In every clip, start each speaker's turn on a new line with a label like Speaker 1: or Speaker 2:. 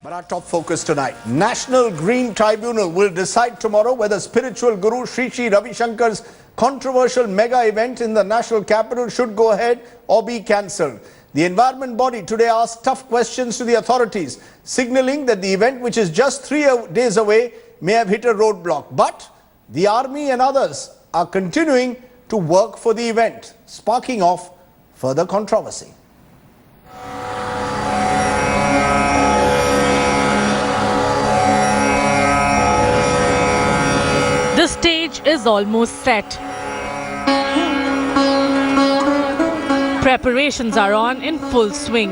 Speaker 1: But our top focus tonight, National Green Tribunal will decide tomorrow whether spiritual guru Sri Sri Ravi Shankar's controversial mega event in the national capital should go ahead or be cancelled. The environment body today asked tough questions to the authorities, signalling that the event, which is just 3 days away, may have hit a roadblock. But the army and others are continuing to work for the event, sparking off further controversy.
Speaker 2: The stage is almost set. Preparations are on in full swing.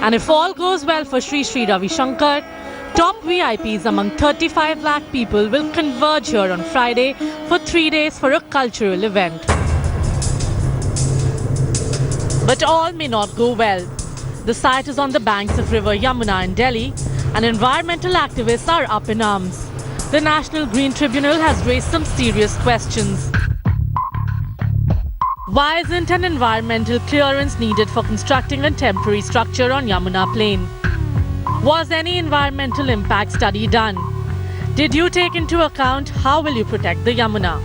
Speaker 2: And if all goes well for Sri Sri Ravi Shankar, top VIPs among 35 lakh people will converge here on Friday for 3 days for a cultural event. But all may not go well. The site is on the banks of river Yamuna in Delhi, and environmental activists are up in arms. The National Green Tribunal has raised some serious questions. Why isn't an environmental clearance needed for constructing a temporary structure on Yamuna plain? Was any environmental impact study done? Did you take into account how will you protect the Yamuna?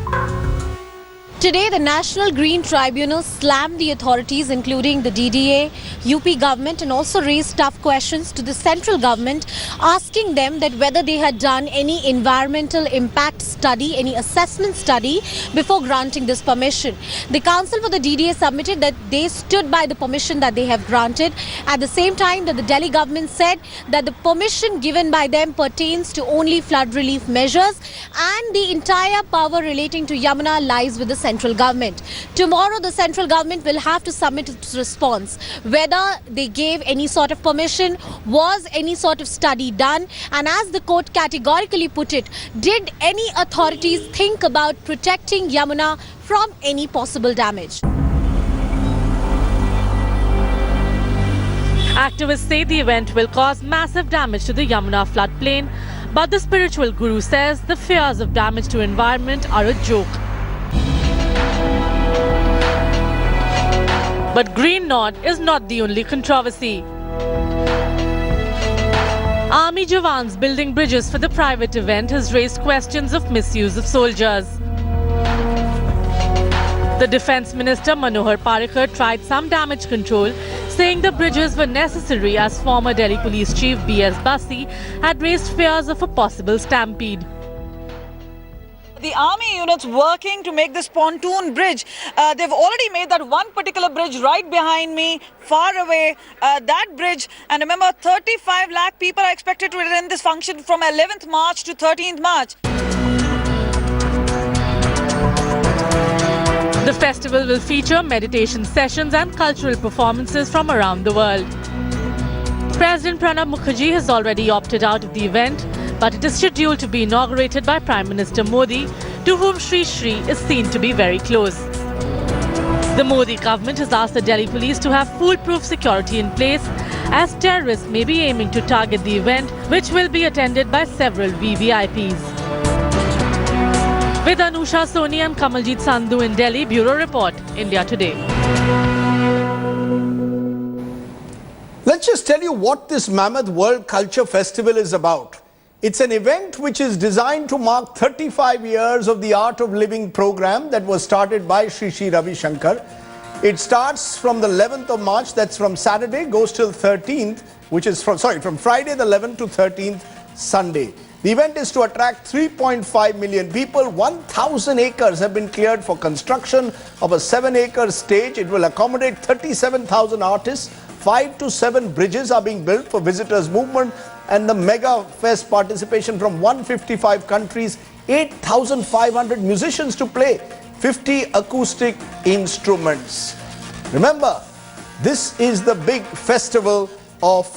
Speaker 3: Today, the National Green Tribunal slammed the authorities, including the DDA, UP government, and also raised tough questions to the central government, asking them that whether they had done any environmental impact study, any assessment study before granting this permission. The council for the DDA submitted that they stood by the permission that they have granted. At the same time, that the Delhi government said that the permission given by them pertains to only flood relief measures, and the entire power relating to Yamuna lies with the central government. Tomorrow, the central government will have to submit its response, whether they gave any sort of permission, was any sort of study done, and as the court categorically put it, did any authorities think about protecting Yamuna from any possible damage?
Speaker 2: Activists say the event will cause massive damage to the Yamuna floodplain, but the spiritual guru says the fears of damage to environment are a joke. But Green Knot is not the only controversy. Army Jawans building bridges for the private event has raised questions of misuse of soldiers. The Defence Minister Manohar Parrikar tried some damage control, saying the bridges were necessary as former Delhi Police Chief B.S. Basi had raised fears of a possible stampede.
Speaker 4: The army units working to make this pontoon bridge, they've already made that one particular bridge right behind me, far away, that bridge. And remember, 35 lakh people are expected to attend this function from 11th March to 13th March.
Speaker 2: The festival will feature meditation sessions and cultural performances from around the world. President Pranab Mukherjee has already opted out of the event, but it is scheduled to be inaugurated by Prime Minister Modi, to whom Sri Sri is seen to be very close. The Modi government has asked the Delhi police to have foolproof security in place, as terrorists may be aiming to target the event, which will be attended by several VVIPs. With Anusha Soni and Kamaljit Sandhu in Delhi, Bureau Report, India Today.
Speaker 1: Let's just tell you what this Mammoth World Culture Festival is about. It's an event which is designed to mark 35 years of the Art of Living program that was started by Sri Sri Ravi Shankar. It starts from the 11th of March, that's from Saturday, goes till 13th, which is from Friday the 11th to 13th, Sunday. The event is to attract 3.5 million people. 1,000 acres have been cleared for construction of a 7-acre stage. It will accommodate 37,000 artists. 5 to 7 bridges are being built for visitors' movement, and the mega fest participation from 155 countries, 8,500 musicians to play 50 acoustic instruments. Remember, this is the big festival of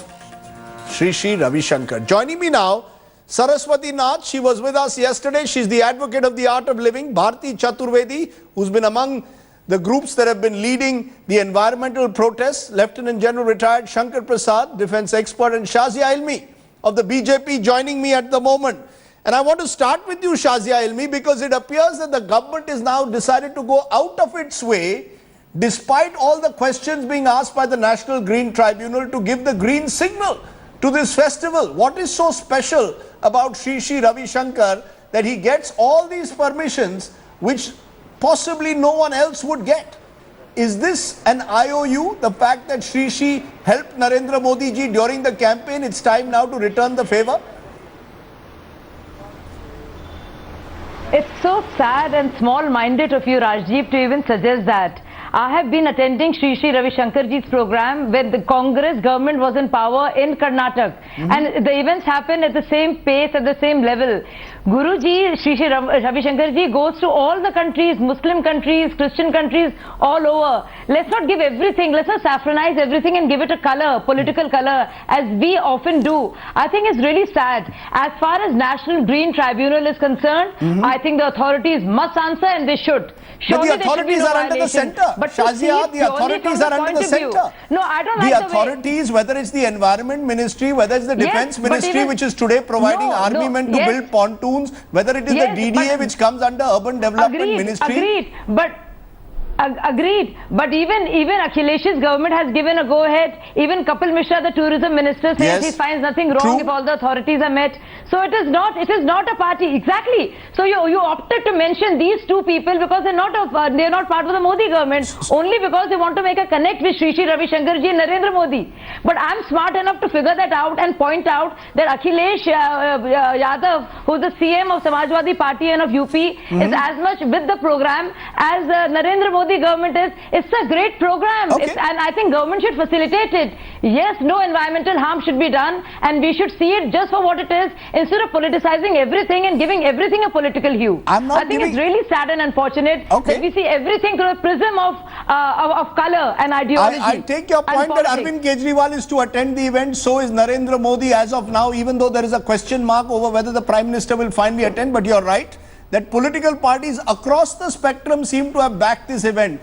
Speaker 1: Sri Sri Ravi Shankar. Joining me now, Saraswati Nath. She was with us yesterday. She's the advocate of the art of living. Bharti Chaturvedi, who's been among the groups that have been leading the environmental protests. Lieutenant General retired Shankar Prasad, defense expert, and Shazia Ilmi of the BJP joining me at the moment. And I want to start with you, Shazia Ilmi, because it appears that the government is now decided to go out of its way, despite all the questions being asked by the National Green Tribunal, to give the green signal to this festival? What is so special about Shri Ravi Shankar that he gets all these permissions which possibly no one else would get? Is this an IOU, the fact that Shri helped Narendra Modi ji during the campaign? It's time now to return the favor?
Speaker 5: It's so sad and small-minded of you, Rajdeep, to even suggest that. I have been attending Shri Ravi Shankar ji's program when the Congress government was in power in Karnataka. And the events happened at the same pace, at the same level. Guruji, Shri Ravi Shankar ji goes to all the countries, Muslim countries, Christian countries, all over. Let's not give everything, let's not saffronize everything and give it a color, political color, as we often do. I think it's really sad. As far as National Green Tribunal is concerned, I think the authorities must answer, and they should. Surely
Speaker 1: but the authorities are under the centre.
Speaker 5: But
Speaker 1: Shazia, the authorities are under the centre.
Speaker 5: No, I don't
Speaker 1: the
Speaker 5: like the
Speaker 1: authorities, whether it's the Environment Ministry, whether it's the Defence Ministry, which is today providing armament to build pontoons, whether it is the DDA, which comes under Urban Development Ministry.
Speaker 5: Agreed. But even Akhilesh's government has given a go-ahead. Even Kapil Mishra, the tourism minister, says he finds nothing wrong if all the authorities are met. So it is not a party. Exactly. So you opted to mention these two people because they're not part of the Modi government, only because they want to make a connect with Shri Ravi Shankar ji and Narendra Modi. But I'm smart enough to figure that out and point out that Akhilesh Yadav, who's the CM of Samajwadi Party and of UP, is as much with the program as Narendra Modi government is. It's a great program, and I think government should facilitate it. Yes, no environmental harm should be done, and we should see it just for what it is, instead of politicizing everything and giving everything a political hue. I think it's really sad and unfortunate that we see everything through a prism of color and ideology.
Speaker 1: I take your point that Arvind Kejriwal is to attend the event, so is Narendra Modi as of now, even though there is a question mark over whether the Prime Minister will finally attend. But you're right that political parties across the spectrum seem to have backed this event.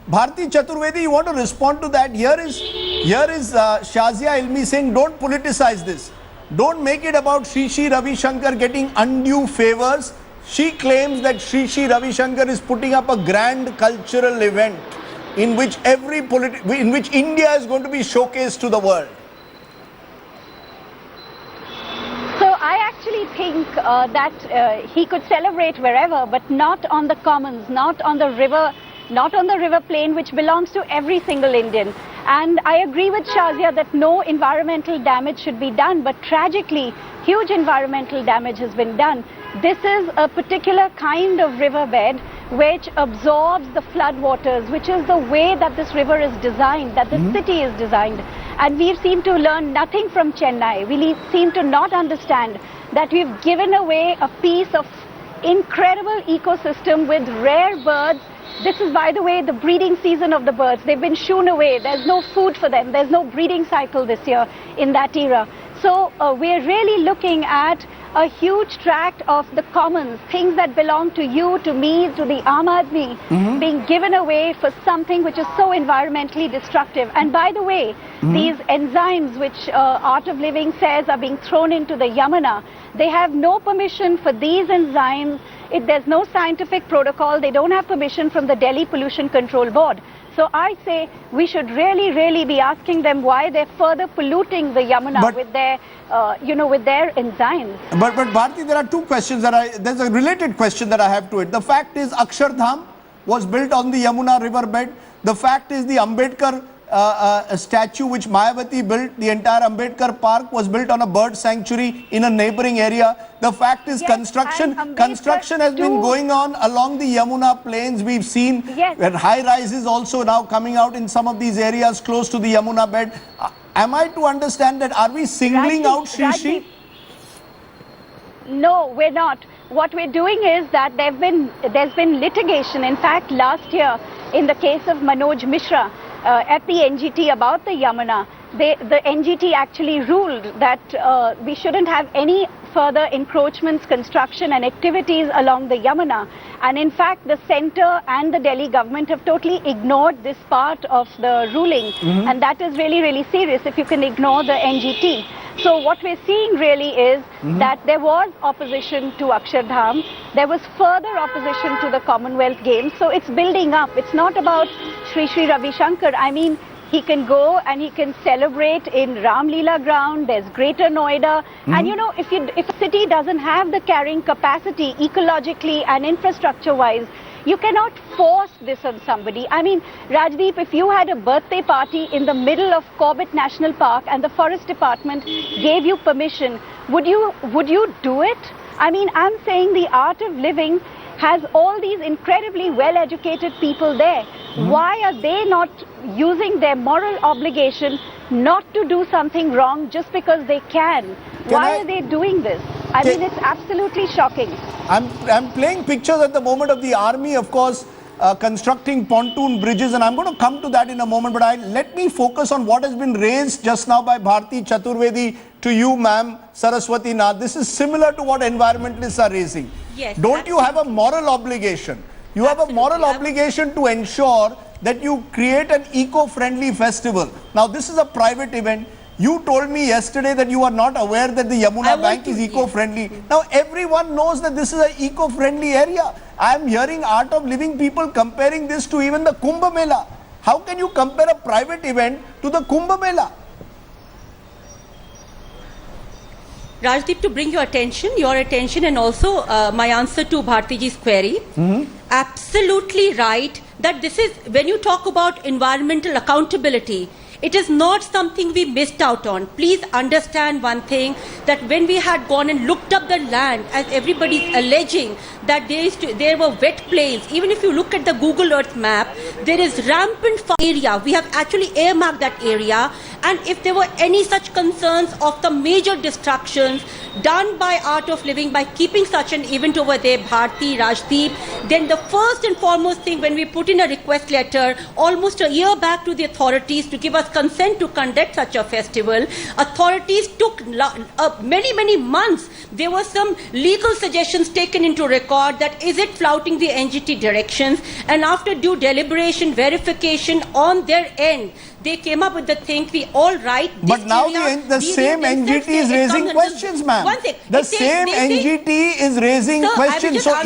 Speaker 1: Bharti Chaturvedi, you want to respond to that? Here is Shazia Ilmi saying, don't politicize this. Don't make it about Shri Ravi Shankar getting undue favors. She claims that Shri Ravi Shankar is putting up a grand cultural event in which India is going to be showcased to the world.
Speaker 6: So I actually think that he could celebrate wherever, but not on the commons, not on the river plain, which belongs to every single Indian. And I agree with Shazia that no environmental damage should be done, but tragically, huge environmental damage has been done. This is a particular kind of riverbed which absorbs the flood waters, which is the way that this river is designed, that the city is designed. And we seem to learn nothing from Chennai. We seem to not understand that we've given away a piece of incredible ecosystem with rare birds. This is, by the way, the breeding season of the birds. They've been shooed away. There's no food for them. There's no breeding cycle this year in that era. So we're really looking at a huge tract of the commons, things that belong to you, to me, to the Aam Aadmi, being given away for something which is so environmentally destructive. And by the way, these enzymes which Art of Living says are being thrown into the Yamuna, they have no permission for these enzymes. There's no scientific protocol. They don't have permission from the Delhi Pollution Control Board. So I say we should really be asking them why they're further polluting the Yamuna with their, with their enzymes.
Speaker 1: But Bharti, there are two questions there's a related question that I have to it. The fact is Akshardham was built on the Yamuna riverbed. The fact is the Ambedkar a statue which Mayawati built, the entire Ambedkar Park was built on a bird sanctuary in a neighboring area. The fact is construction has been going on along the Yamuna plains. We've seen high rises also now coming out in some of these areas close to the Yamuna bed. Am I to understand that, are we singling out Shri?
Speaker 6: No, we're not. What we're doing is that there's been litigation. In fact, last year in the case of Manoj Mishra, at the NGT about the Yamuna, the NGT actually ruled that we shouldn't have any further encroachments, construction and activities along the Yamuna. And in fact, the centre and the Delhi government have totally ignored this part of the ruling. And that is really serious if you can ignore the NGT. So what we're seeing really is that there was opposition to Akshardham. There was further opposition to the Commonwealth Games. So it's building up. It's not about Shri Ravi Shankar. I mean, He can go and he can celebrate in Ram Leela ground. There's Greater Noida. And you know, if a city doesn't have the carrying capacity ecologically and infrastructure-wise, you cannot force this on somebody. I mean, Rajdeep, if you had a birthday party in the middle of Corbett National Park and the Forest Department gave you permission, would you do it? I mean, I'm saying the art of living has all these incredibly well-educated people there. Why are they not using their moral obligation not to do something wrong just because they can? Why are they doing this? I mean, it's absolutely shocking.
Speaker 1: I'm playing pictures at the moment of the army, of course, constructing pontoon bridges, and I'm going to come to that in a moment, but let me focus on what has been raised just now by Bharti Chaturvedi to you, ma'am, Saraswati Nath. This is similar to what environmentalists are raising.
Speaker 7: Yes,
Speaker 1: Don't you have a moral obligation? You have a moral obligation to ensure that you create an eco-friendly festival. Now, this is a private event. You told me yesterday that you are not aware that the Yamuna bank is eco-friendly. Now, everyone knows that this is an eco-friendly area. I am hearing art of living people comparing this to even the Kumbh Mela. How can you compare a private event to the Kumbh Mela?
Speaker 7: Rajdeep, to bring your attention and also my answer to Bhartiji's query, absolutely right that this is, when you talk about environmental accountability, it is not something we missed out on. Please understand one thing, that when we had gone and looked up the land, as everybody is alleging, that there were wet plains. Even if you look at the Google Earth map, there is rampant area. We have actually earmarked that area. And if there were any such concerns of the major destructions done by Art of Living by keeping such an event over there, Bharti, Rajdeep, then the first and foremost thing, when we put in a request letter almost a year back to the authorities to give us consent to conduct such a festival, authorities took many months. There were some legal suggestions taken into record that is it flouting the NGT directions, and after due deliberation, verification on their end, they came up with the thing, all right.
Speaker 1: But now the same NGT is raising questions, ma'am. The same NGT is raising questions. So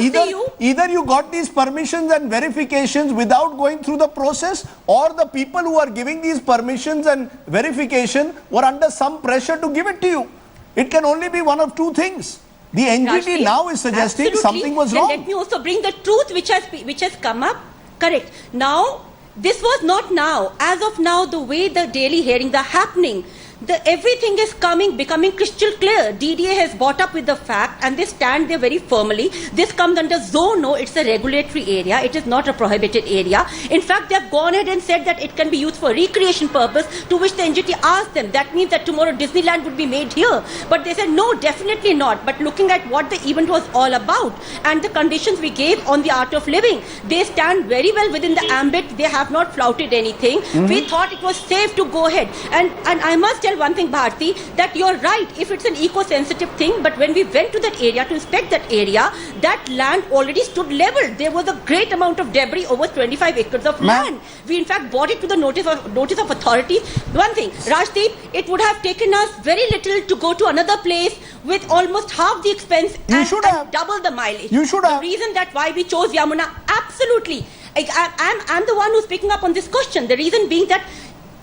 Speaker 1: either you got these permissions and verifications without going through the process, or the people who are giving these permissions and verification were under some pressure to give it to you. It can only be one of two things. The NGT now is suggesting something was wrong.
Speaker 7: Let me also bring the truth which has come up. Correct. Now, this was not now. As of now, the way the daily hearings are happening, everything is becoming crystal clear. DDA has brought up with the fact, and they stand there very firmly. This comes under zone no, it's a regulatory area. It is not a prohibited area. In fact, they have gone ahead and said that it can be used for recreation purpose, to which the NGT asked them. That means that tomorrow Disneyland would be made here. But they said, no, definitely not. But looking at what the event was all about and the conditions we gave on the Art of Living, they stand very well within the ambit. They have not flouted anything. We thought it was safe to go ahead. And I must tell one thing, Bharti, that you're right if it's an eco-sensitive thing, but when we went to that area to inspect that area, that land already stood level. There was a great amount of debris, over 25 acres of land. We in fact brought it to the notice of authorities. One thing, Rajdeep, it would have taken us very little to go to another place with almost half the expense and double the mileage.
Speaker 1: You should have.
Speaker 7: The reason that why we chose Yamuna, absolutely. I'm the one who's picking up on this question. The reason being that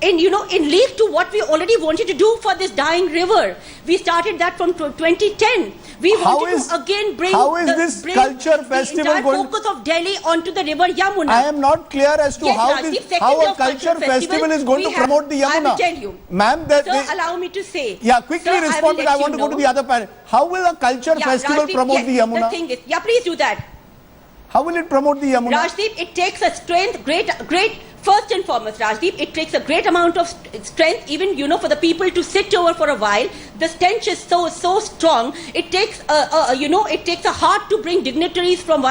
Speaker 7: in league to what we already wanted to do for this dying river. We started that from 2010. We wanted to again bring
Speaker 1: the culture festival
Speaker 7: entire focus of Delhi onto the river Yamuna.
Speaker 1: I am not clear as to how a culture festival is going to promote the Yamuna.
Speaker 7: I will tell you.
Speaker 1: Ma'am,
Speaker 7: allow me to say.
Speaker 1: Yeah, quickly respond, but I want to go to the other panel. How will a culture festival promote the Yamuna?
Speaker 7: The thing is, please do that.
Speaker 1: How will it promote the Yamuna?
Speaker 7: Rajdeep, it takes a strength, great. First and foremost, Rajdeep, it takes a great amount of strength, even, for the people to sit over for a while. The stench is so strong. It takes, it takes a heart to bring dignitaries from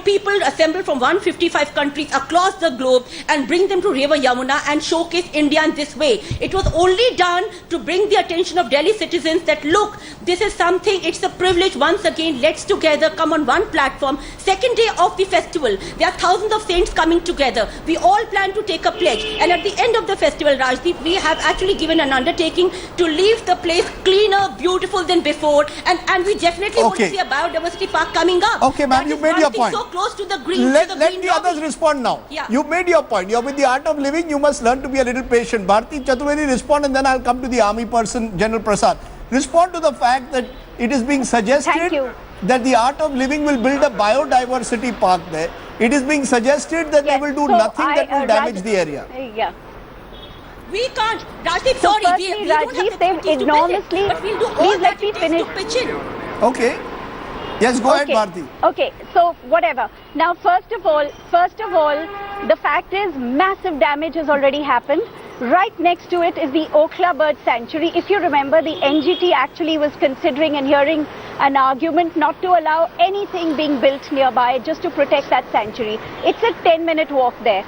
Speaker 7: people assembled from 155 countries across the globe and bring them to River Yamuna and showcase India in this way. It was only done to bring the attention of Delhi citizens that, look, this is something, it's a privilege. Once again, let's together come on one platform. Second day of the festival, there are thousands of saints coming together. We all plan to take a pledge. And at the end of the festival, Rajdeep, we have actually given an undertaking to leave the place cleaner, beautiful than before. And we definitely want to see a biodiversity park coming up.
Speaker 1: Okay, ma'am, you made your point.
Speaker 7: So close to the green.
Speaker 1: Let the others respond now.
Speaker 7: Yeah.
Speaker 1: You made your point. You're with the art of living. You must learn to be a little patient. Bharti Chaturvedi, respond, and then I'll come to the army person, General Prasad. Respond to the fact that it is being suggested that the art of living will build a biodiversity park there. It is being suggested that they will do nothing that will damage the area.
Speaker 6: Yeah.
Speaker 7: We can't. Rajdeep,
Speaker 6: So
Speaker 7: sorry,
Speaker 6: firstly,
Speaker 7: we don't have the
Speaker 6: they've enormously.
Speaker 7: but we'll do all that it takes to pitch in.
Speaker 1: Okay. Yes, go ahead, Bharti.
Speaker 6: Okay, so whatever. Now, first of all, the fact is massive damage has already happened. Right next to it is the Okhla Bird Sanctuary. If you remember, the NGT actually was considering and hearing an argument not to allow anything being built nearby just to protect that sanctuary. It's a 10-minute walk there,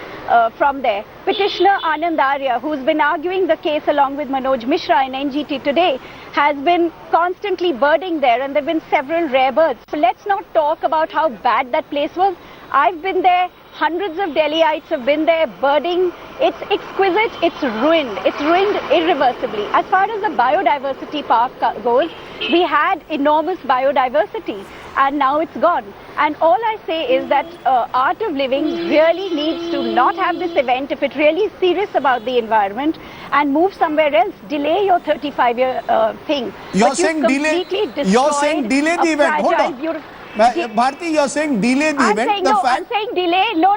Speaker 6: from there. Petitioner Anand Arya, who's been arguing the case along with Manoj Mishra in NGT today, has been constantly birding there, and there have been several rare birds. So let's not talk about how bad that place was. I've been there. Hundreds of Delhiites have been there birding. It's exquisite. It's ruined. It's ruined irreversibly. As far as the biodiversity park goes, we had enormous biodiversity and now it's gone. And all I say is that Art of Living really needs to not have this event if it really is serious about the environment and move somewhere else. Delay your 35-year thing.
Speaker 1: You're saying delay the event. Hold on. Bharti, you're saying delay the event.
Speaker 6: I'm saying delay. No,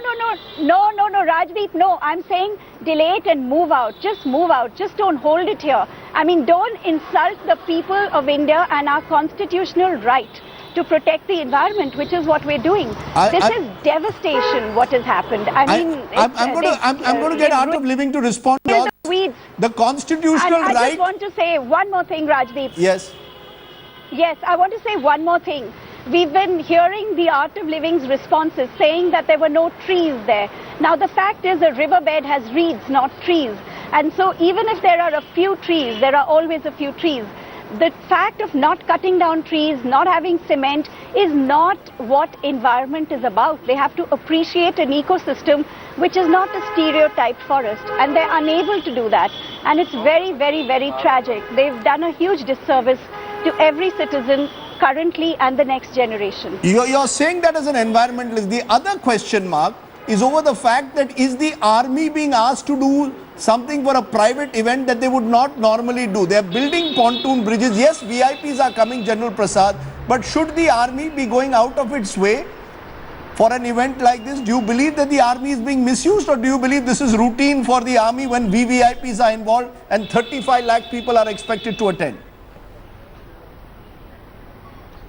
Speaker 6: Rajdeep, no. I'm saying delay it and move out. Just move out. Just don't hold it here. I mean, don't insult the people of India and our constitutional right to protect the environment, which is what we're doing. This is devastation, what has happened.
Speaker 1: I'm going to get Art of Living to respond to the constitutional right.
Speaker 6: I just want to say one more thing, Rajdeep.
Speaker 1: Yes.
Speaker 6: Yes, I want to say one more thing. We've been hearing the Art of Living's responses saying that there were no trees there. Now the fact is a riverbed has reeds, not trees. And so even if there are a few trees, there are always a few trees. The fact of not cutting down trees, not having cement is not what environment is about. They have to appreciate an ecosystem which is not a stereotyped forest, and they're unable to do that. And it's very, very, very tragic. They've done a huge disservice to every citizen currently and the next generation.
Speaker 1: You're saying that as an environmentalist. The other question mark is over the fact that is the army being asked to do something for a private event that they would not normally do. They're building pontoon bridges. Yes, VIPs are coming, General Prasad, but should the army be going out of its way for an event like this? Do you believe that the army is being misused, or do you believe this is routine for the army when VVIPs are involved and 35 lakh people are expected to attend?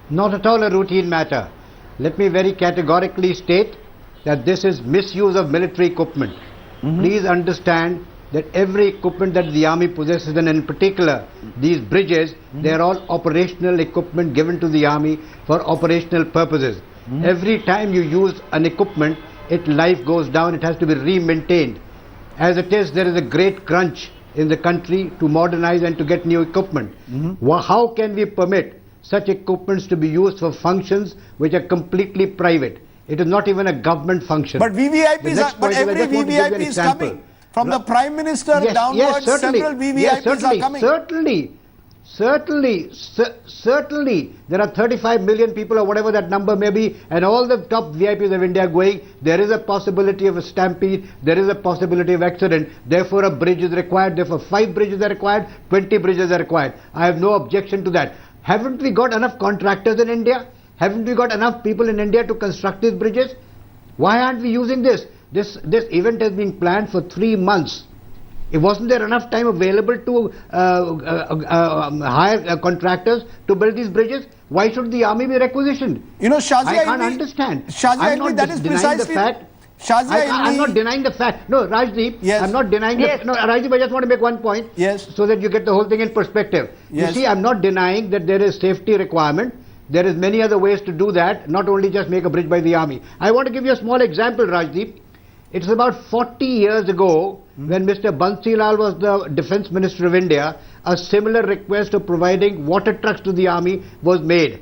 Speaker 8: Not at all a routine matter. Let me very categorically state that this is misuse of military equipment. Please understand that every equipment that the army possesses, and in particular these bridges, they are all operational equipment given to the army for operational purposes. Every time you use an equipment, its life goes down, it has to be re-maintained. As it is, there is a great crunch in the country to modernize and to get new equipment. How can we permit such equipments to be used for functions which are completely private? It is not even a government function.
Speaker 1: But VVIPs but every VVIP is coming. From the Prime Minister downwards, several VVIPs are coming. Certainly, there are 35 million people or whatever that number may be, and all the top VIPs of India going. There is a possibility of a stampede, there is a possibility of accident, therefore a bridge is required, therefore 5 bridges are required, 20 bridges are required. I have no objection to that. Haven't we got enough contractors in India? Haven't we got enough people in India to construct these bridges? Why aren't we using this? This event has been planned for 3 months. Wasn't there enough time available to hire contractors to build these bridges? Why should the army be requisitioned? You know, Shazia,
Speaker 8: I can't understand. I'm not denying the fact. I'm not denying the fact. No, Rajdeep, yes. I'm not denying the No, Rajdeep, I just want to make one point.
Speaker 1: Yes.
Speaker 8: So that you get the whole thing in perspective. Yes. You see, I'm not denying that there is safety requirement. There is many other ways to do that, not only just make a bridge by the army. I want to give you a small example, Rajdeep. It's about 40 years ago, when Mr. Bansilal was the Defence Minister of India, a similar request of providing water trucks to the army was made.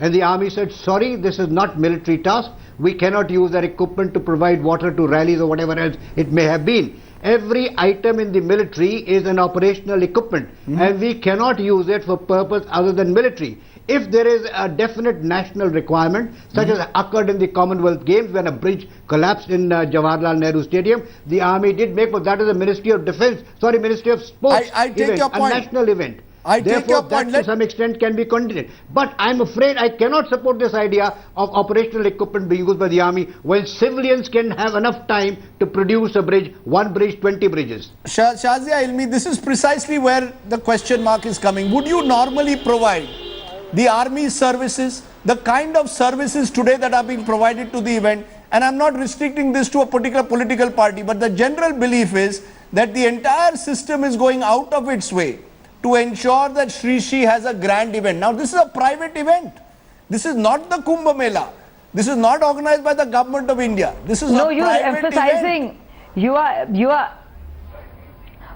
Speaker 8: And the army said, sorry, this is not military task. We cannot use their equipment to provide water to rallies or whatever else it may have been. Every item in the military is an operational equipment, and we cannot use it for purpose other than military. If there is a definite national requirement, such as occurred in the Commonwealth Games when a bridge collapsed in Jawaharlal Nehru Stadium, the army did make, but that is a Ministry of Defence, sorry, Ministry of Sports
Speaker 1: I take your point.
Speaker 8: a national event.
Speaker 1: I take your point.
Speaker 8: That to some extent can be continued. But I'm afraid I cannot support this idea of operational equipment being used by the army when civilians can have enough time to produce a bridge, one bridge, 20 bridges.
Speaker 1: Shazia Ilmi, this is precisely where the question mark is coming. Would you normally provide the army services, the kind of services today that are being provided to the event? And I'm not restricting this to a particular political party, but the general belief is that the entire system is going out of its way to ensure that Shri Shri has a grand event. Now, this is a private event. This is not the Kumbh Mela. This is not organized by the government of India. This is a private
Speaker 5: emphasizing,
Speaker 1: event.
Speaker 5: You are.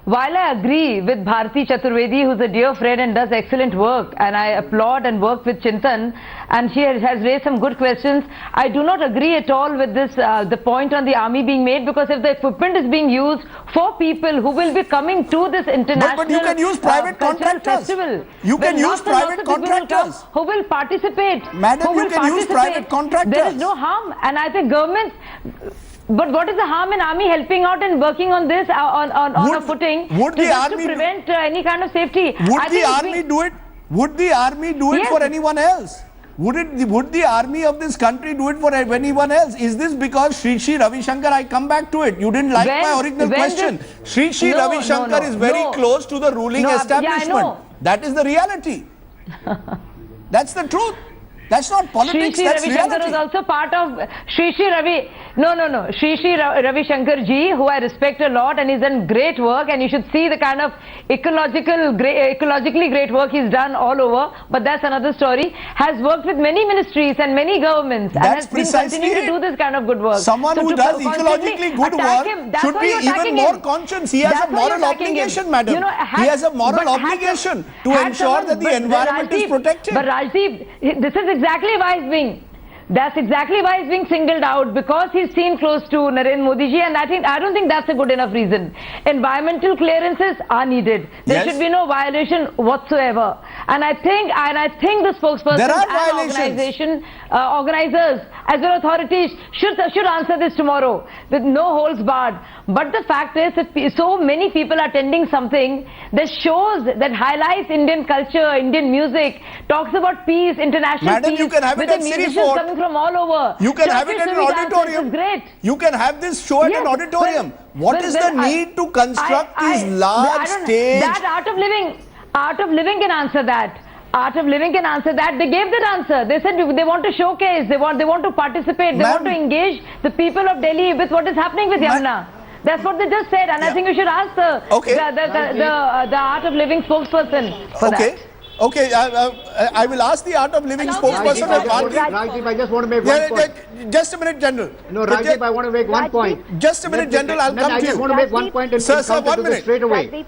Speaker 5: While I agree with Bharati Chaturvedi, who's a dear friend and does excellent work, and I applaud and work with Chintan, and she has raised some good questions, I do not agree at all with this, the point on the army being made, because if the equipment is being used for people who will be coming to this international
Speaker 1: but you can use private contractors.
Speaker 5: Festival,
Speaker 1: You can use private contractors.
Speaker 5: Who will participate?
Speaker 1: Madam, you can use private contractors.
Speaker 5: There is no harm, and I think government. But what is the harm in army helping out and working on this on a footing to prevent any kind of safety?
Speaker 1: Would the army do it? Would the army do it for anyone else? Would the army of this country do it for anyone else? Is this because Shri Shri Ravi Shankar? I come back to it. You didn't like my original question. Shri Shri Ravi Shankar is very close to the ruling establishment.
Speaker 5: Yeah, I know.
Speaker 1: That is the reality. That's the truth. That's not politics, that's
Speaker 5: Ravi
Speaker 1: reality.
Speaker 5: Shankar is also part of Shri Shri Ravi. No. Shri Shri Ravi Shankar ji, who I respect a lot, and he's done great work, and you should see the kind of ecologically great work he's done all over. But that's another story. Has worked with many ministries and many governments,
Speaker 1: that's
Speaker 5: and has been continuing to do this kind of good work.
Speaker 1: Someone who does ecologically good work should be even more conscious. He has a moral obligation, madam.
Speaker 5: You know,
Speaker 1: he has a moral obligation to ensure that the environment is protected.
Speaker 5: But Rajdeep, this is exactly why he's being. That's exactly why he's being singled out, because he's seen close to Narendra Modi ji, and I don't think that's a good enough reason. Environmental clearances are needed. There should be no violation whatsoever. And I think the spokesperson and organizers as well authorities should answer this tomorrow with no holds barred. But the fact is that so many people are attending something that shows, that highlights Indian culture, Indian music, talks about peace, international
Speaker 1: Madam,
Speaker 5: peace.
Speaker 1: you can have it at City Fort.
Speaker 5: Coming from all over.
Speaker 1: You can have it at an auditorium.
Speaker 5: Great.
Speaker 1: You can have this show at an auditorium. What is the need to construct these large stage?
Speaker 5: That Art of Living can answer that. Art of Living can answer that. They gave that answer. They said they want to showcase, they want to participate, they want to engage the people of Delhi with what is happening with Yamuna. That's what they just said, and I think you should ask the Art of Living spokesperson for that.
Speaker 1: Okay, I will ask the Art of Living spokesperson.
Speaker 8: Rajdeep, I just want to make one point.
Speaker 1: Just a minute, General.
Speaker 8: No, Rajdeep, I want to make one point.
Speaker 1: Just a minute, General, I'll come to you.
Speaker 8: I just want to make one point and
Speaker 1: sir, 1 minute.
Speaker 8: Straight away.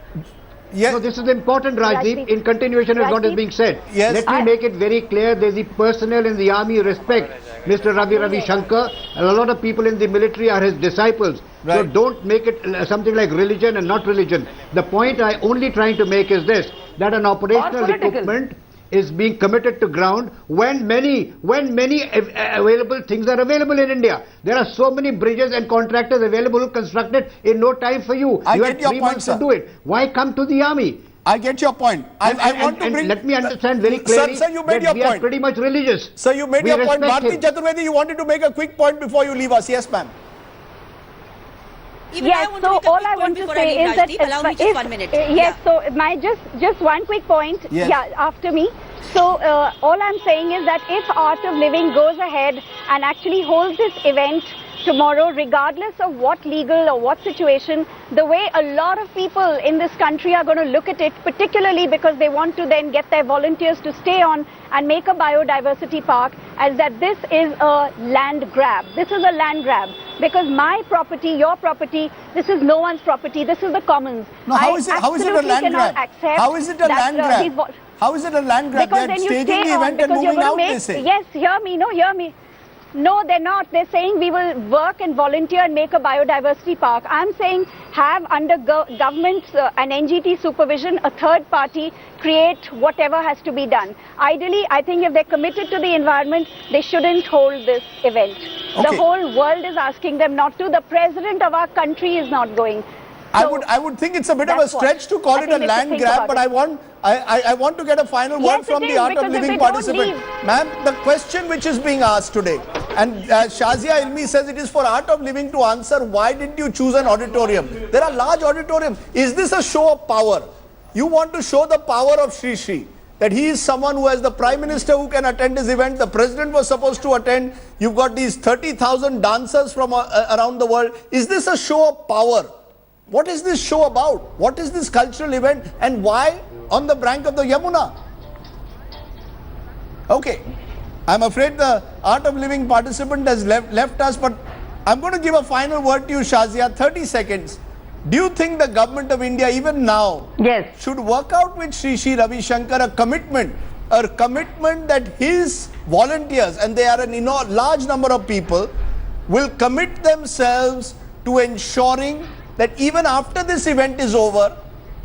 Speaker 8: Yes. No, this is important, Rajdeep, in continuation of what is being said.
Speaker 1: Yes.
Speaker 8: Let me make it very clear, there's the personnel in the army respect Mr. Ravi Shankar, and a lot of people in the military are his disciples. Right. So don't make it something like religion and not religion. The point I only trying to make is this, that an operational equipment is being committed to ground when many available things are available in India. There are so many bridges and contractors available who construct it in no time for you. You had 3 months to do it. Why come to the army?
Speaker 1: I get your point. I want to bring...
Speaker 8: Let me understand very clearly.
Speaker 1: Sir, you made your point.
Speaker 8: We are pretty much religious.
Speaker 1: Sir, you made your point. Bharati Chaturvedi, you wanted to make a quick point before you leave us. Yes, ma'am.
Speaker 6: Yes, so all I want to say is that
Speaker 7: allow me just 1 minute.
Speaker 6: Yes, so just one quick point.
Speaker 1: Yes.
Speaker 6: After me. So all I'm saying is that if Art of Living goes ahead and actually holds this event tomorrow, regardless of what legal or what situation, the way a lot of people in this country are going to look at it, particularly because they want to then get their volunteers to stay on and make a biodiversity park, as that this is a land grab. This is a land grab. Because my property, your property, this is no one's property. This is the commons.
Speaker 1: No, how is it a land grab? How is it a land grab? How is it a land grab?
Speaker 6: Because
Speaker 1: They're
Speaker 6: then you
Speaker 1: staging
Speaker 6: stay
Speaker 1: the
Speaker 6: on,
Speaker 1: event and
Speaker 6: because you're
Speaker 1: moving
Speaker 6: going
Speaker 1: out,
Speaker 6: to
Speaker 1: they say.
Speaker 6: Yes, hear me, no, hear me. No, they're not. They're saying we will work and volunteer and make a biodiversity park. I'm saying have under government and NGT supervision, a third party create whatever has to be done. Ideally, I think if they're committed to the environment, they shouldn't hold this event.
Speaker 1: Okay.
Speaker 6: The whole world is asking them not to. The president of our country is not going. So
Speaker 1: I would think it's a bit of a stretch to call it a land grab, but I want to get a final word from the Art of Living participant. Ma'am, the question which is being asked today, and Shazia Ilmi says it is for Art of Living to answer, why did you choose an auditorium? There are large auditoriums. Is this a show of power? You want to show the power of Shri Shri, that he is someone who has the Prime Minister who can attend his event, the President was supposed to attend, you've got these 30,000 dancers from around the world. Is this a show of power? What is this show about? What is this cultural event and why on the bank of the Yamuna? Okay, I'm afraid the Art of Living participant has left us, but I'm going to give a final word to you, Shazia, 30 seconds. Do you think the government of India, even now, should work out with Shri Shri Ravi Shankar a commitment that his volunteers, and they are a large number of people, will commit themselves to ensuring that even after this event is over,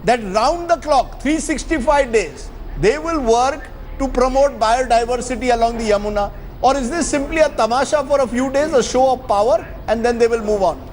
Speaker 1: that round the clock, 365 days, they will work to promote biodiversity along the Yamuna? Or is this simply a tamasha for a few days, a show of power, and then they will move on?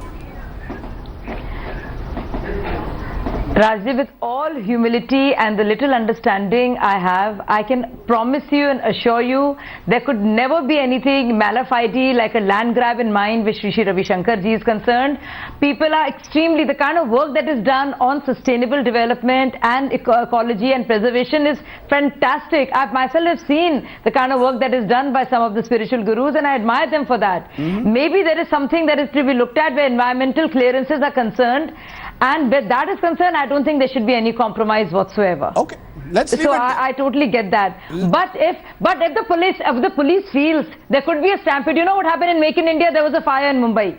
Speaker 5: Rajdeep, with all humility and the little understanding I have, I can promise you and assure you there could never be anything malafide like a land grab in mind which Shri Shri Ravi Shankar ji is concerned. People are extremely, the kind of work that is done on sustainable development and ecology and preservation is fantastic. I myself have seen the kind of work that is done by some of the spiritual gurus and I admire them for that. Maybe there is something that is to be looked at where environmental clearances are concerned. And where that is concerned, I don't think there should be any compromise whatsoever.
Speaker 1: Okay, let's leave it.
Speaker 5: I totally get that. But if the police feels there could be a stampede, you know what happened in Make in India? There was a fire in Mumbai.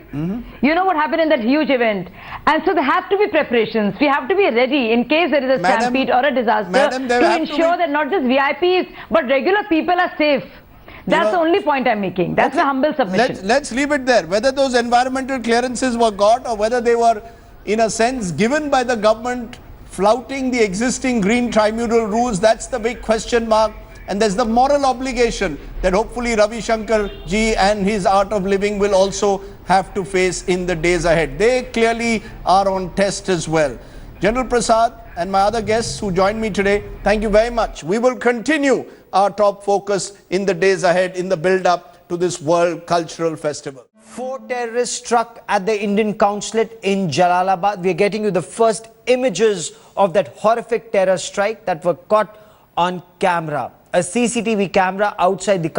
Speaker 5: You know what happened in that huge event. And so there have to be preparations. We have to be ready in case there is a stampede or a disaster to ensure that not just VIPs but regular people are safe. That's the only point I'm making. That's a humble submission.
Speaker 1: Let's leave it there. Whether those environmental clearances were got or whether they were in a sense given by the government flouting the existing Green Tribunal rules, that's the big question mark. And there's the moral obligation that hopefully Ravi Shankar ji and his Art of Living will also have to face in the days ahead. They clearly are on test as well. General Prasad and my other guests who joined me today, thank you very much. We will continue our top focus in the days ahead in the build-up to this World Cultural Festival.
Speaker 9: 4 terrorists struck at the Indian consulate in Jalalabad. We are getting you the first images of that horrific terror strike that were caught on camera. A CCTV camera outside the